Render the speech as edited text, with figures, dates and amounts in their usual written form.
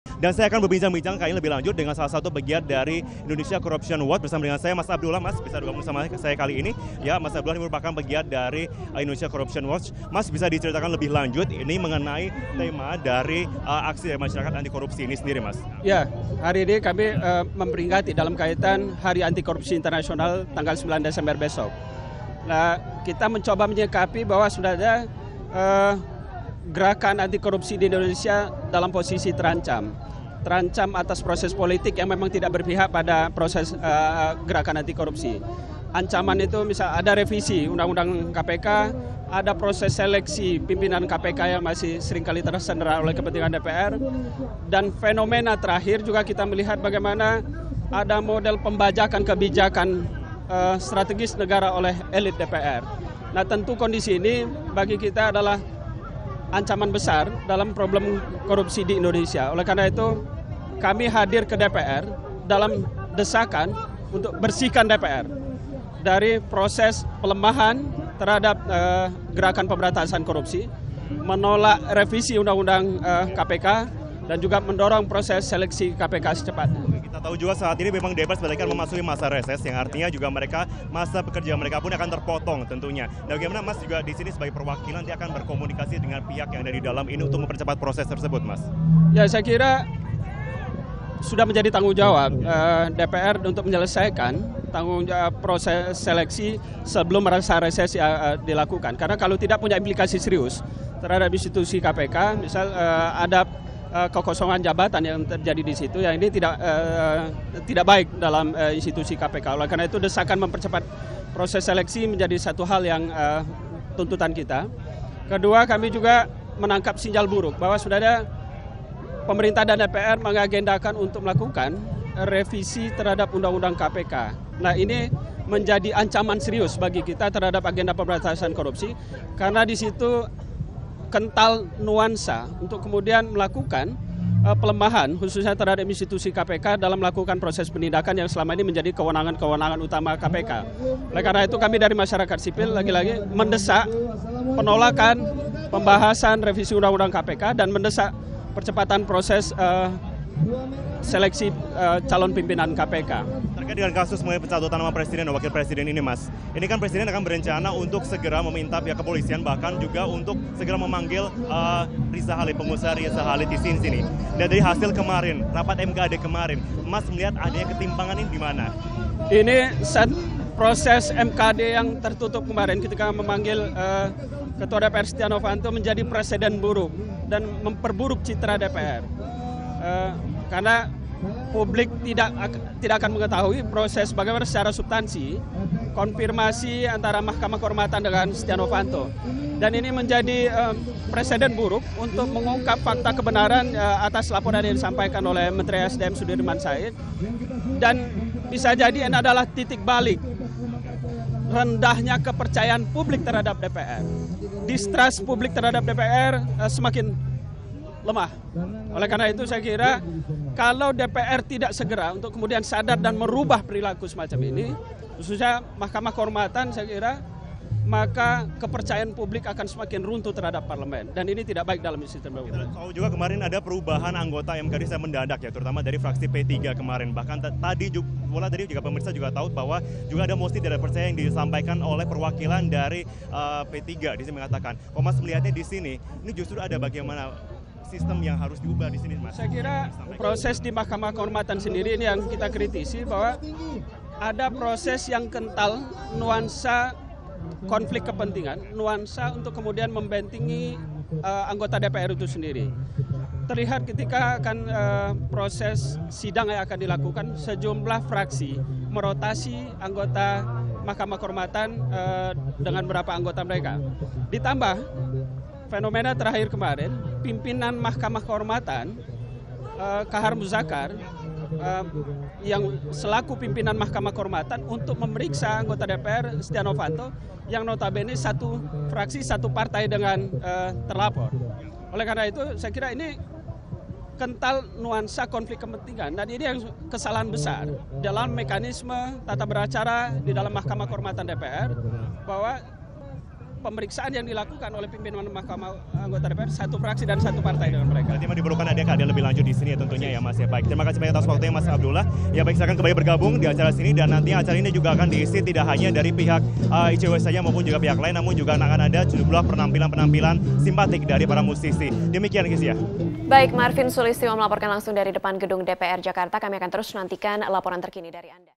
Dan saya akan berbincang-bincang kali ini lebih lanjut dengan salah satu pegiat dari Indonesia Corruption Watch bersama dengan saya Mas Abdullah. Mas bisa bergabung sama saya kali ini. Ya, Mas Abdullah ini merupakan pegiat dari Indonesia Corruption Watch. Mas bisa diceritakan lebih lanjut ini mengenai tema dari aksi dari masyarakat anti korupsi ini sendiri, Mas? Ya, hari ini kami memperingati dalam kaitan Hari Anti Korupsi Internasional tanggal 9 Desember besok. Nah, kita mencoba menyikapi bahwa sudah ada gerakan anti korupsi di Indonesia dalam posisi terancam atas proses politik yang memang tidak berpihak pada proses gerakan anti korupsi. Ancaman itu misal ada revisi Undang-Undang KPK, ada proses seleksi pimpinan KPK yang masih seringkali tersandera oleh kepentingan DPR, dan fenomena terakhir juga kita melihat bagaimana ada model pembajakan kebijakan strategis negara oleh elit DPR. Nah, tentu kondisi ini bagi kita adalah ancaman besar dalam problem korupsi di Indonesia. Oleh karena itu, kami hadir ke DPR dalam desakan untuk bersihkan DPR dari proses pelemahan terhadap gerakan pemberantasan korupsi, menolak revisi Undang-Undang KPK, dan juga mendorong proses seleksi KPK secepatnya. Kita tahu juga saat ini memang DPR sebenarnya akan memasuki masa reses yang artinya juga masa pekerjaan mereka pun akan terpotong tentunya. Dan bagaimana Mas juga di sini sebagai perwakilan nanti akan berkomunikasi dengan pihak yang ada di dalam ini untuk mempercepat proses tersebut, Mas? Ya, saya kira sudah menjadi tanggung jawab DPR untuk menyelesaikan tanggung jawab proses seleksi sebelum masa reses dilakukan. Karena kalau tidak punya implikasi serius terhadap institusi KPK, misal ada kekosongan jabatan yang terjadi di situ, yang ini tidak baik dalam institusi KPK. Oleh karena itu desakan mempercepat proses seleksi menjadi satu hal yang tuntutan kita. Kedua, kami juga menangkap sinyal buruk bahwa sudah ada pemerintah dan DPR mengagendakan untuk melakukan revisi terhadap Undang-Undang KPK. Nah, ini menjadi ancaman serius bagi kita terhadap agenda pemberantasan korupsi, karena di situ kental nuansa untuk kemudian melakukan pelemahan khususnya terhadap institusi KPK dalam melakukan proses penindakan yang selama ini menjadi kewenangan utama KPK. Oleh karena itu kami dari masyarakat sipil lagi-lagi mendesak penolakan pembahasan revisi Undang-Undang KPK dan mendesak percepatan proses seleksi calon pimpinan KPK. Terkait dengan kasus mengenai pencatutan nama presiden dan wakil presiden ini, Mas, ini kan presiden akan berencana untuk segera meminta pihak kepolisian bahkan juga untuk segera memanggil Riza Halid, pengusaha Riza Halid di sini. Dan dari hasil kemarin, rapat MKD kemarin, Mas melihat adanya ketimpangan ini di mana? Ini proses MKD yang tertutup kemarin ketika memanggil Ketua DPR Setia Novanto menjadi presiden buruk dan memperburuk citra DPR. Karena publik tidak akan mengetahui proses bagaimana secara substansi konfirmasi antara Mahkamah Kehormatan dengan Setia Novanto. Dan ini menjadi presiden buruk untuk mengungkap fakta kebenaran atas laporan yang disampaikan oleh Menteri SDM Sudirman Said. Dan bisa jadi ini adalah titik balik rendahnya kepercayaan publik terhadap DPR. Distrust publik terhadap DPR semakin lemah. Oleh karena itu saya kira kalau DPR tidak segera untuk kemudian sadar dan merubah perilaku semacam ini, khususnya Mahkamah Kehormatan, saya kira maka kepercayaan publik akan semakin runtuh terhadap parlemen, dan ini tidak baik dalam sistem demokrasi. Tahu juga kemarin ada perubahan anggota MKD saya mendadak ya, terutama dari fraksi P3 kemarin. Bahkan tadi juga pemirsa juga tahu bahwa juga ada mosi tidak percaya yang disampaikan oleh perwakilan dari P3 di sini mengatakan, Mas melihatnya di sini, ini justru ada bagaimana sistem yang harus diubah di sini, Mas? Saya kira proses di Mahkamah Kehormatan sendiri ini yang kita kritisi, bahwa ada proses yang kental nuansa konflik kepentingan, nuansa untuk kemudian membentengi anggota DPR itu sendiri. Terlihat ketika akan proses sidang yang akan dilakukan, sejumlah fraksi merotasi anggota Mahkamah Kehormatan dengan beberapa anggota mereka. Ditambah fenomena terakhir kemarin, pimpinan Mahkamah Kehormatan Kahar Muzakar yang selaku pimpinan Mahkamah Kehormatan untuk memeriksa anggota DPR Setia Novanto yang notabene satu fraksi satu partai dengan terlapor. Oleh karena itu saya kira ini kental nuansa konflik kepentingan, dan ini yang kesalahan besar dalam mekanisme tata beracara di dalam Mahkamah Kehormatan DPR, bahwa pemeriksaan yang dilakukan oleh pimpinan Mahkamah anggota DPR satu fraksi dan satu partai dengan mereka. Berarti memang diperlukan ada keadaan lebih lanjut di sini ya tentunya ya Mas ya. Baik, terima kasih banyak atas waktunya Mas Abdullah. Ya baik, silakan kembali bergabung di acara sini dan nantinya acara ini juga akan diisi tidak hanya dari pihak ICW saja maupun juga pihak lain, namun juga akan ada sejumlah penampilan-penampilan simpatik dari para musisi. Demikian Kezia. Baik, Marvin Sulistyo melaporkan langsung dari depan gedung DPR Jakarta. Kami akan terus nantikan laporan terkini dari Anda.